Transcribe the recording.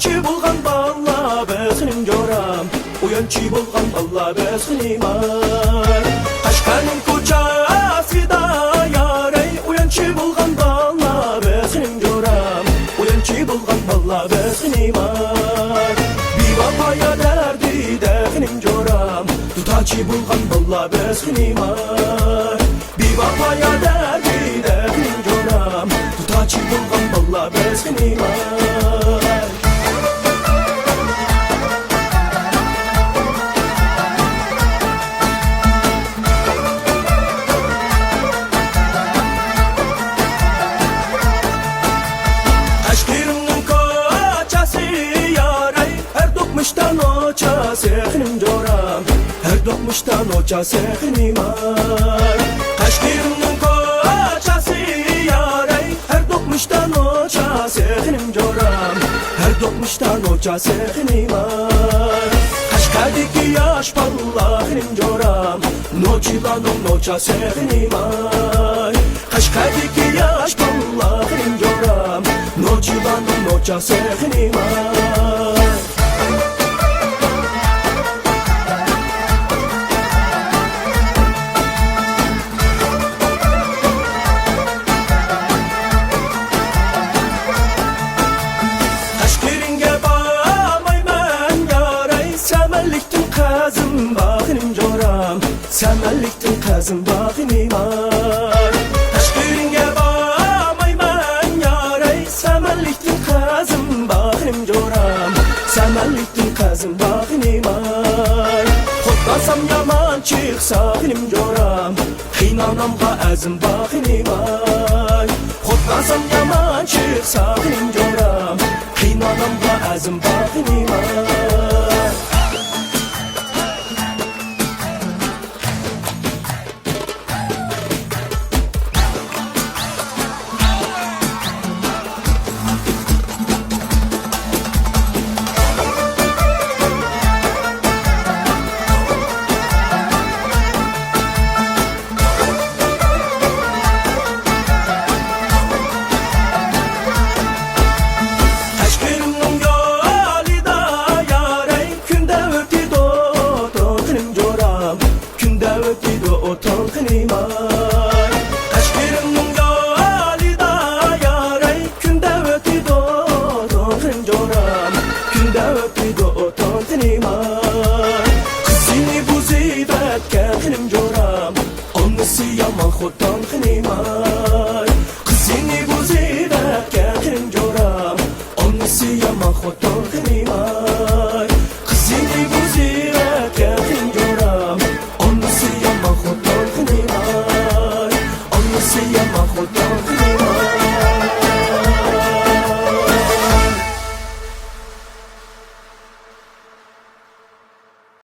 uyanchi bo'lgan bola bizning jo'ram, uyanchi bo'lgan bola bizning iman. Qashqarning ko'chasida yaray, uyanchi bo'lgan bola bizning jo'ram, uyanchi bo'lgan bola bizning iman. Bevafo dardida ning jo'ram, tutachi bo'lgan bola bizning iman. Bevafo dardida ning jo'ram, tutachi bo'lgan bola bizning iman. Ashkirimning ko'chasi yaray, her do'qmishdan o'chasi ning jo'ram, her do'qmishdan o'chasi ning iman. Ashkirimning ko'chasi yaray, her do'qmishdan o'chasi ning jo'ram, her do'qmishdan o'chasi ning iman. Qashqardagi yosh bola ning jo'ram, nochilarning nochasi ning iman. Qashqardagi yosh bola ning jo'ram, nochilarning nochasi ning iman. Ashkiringa bormayman yaray, samanlikdan qazim bag'rim jo'ram, samanlikdan qazim bag'rim iman. Ashkiringa bormayman yaray, samanlikdan qazim bag'rim jo'ram, samanlikdan qazim bag'rim iman. Xudlasam yomon chiqsa nim jo'ram, qiynanamga azim bag'rim iman. Xudlasam yomon chiqsa nim jo'ram, qiynanamga azim bag'rim iman. Ashkirimning yo'lida yaray, kunda o'tdi o'tin jo'ram, kunda o'tdi o'tin iman. Qizini buzibatga qinim jo'ram, onasi yomon xotin iman. Qizini buzibatga qinim jo'ram, onasi yomon xotin iman.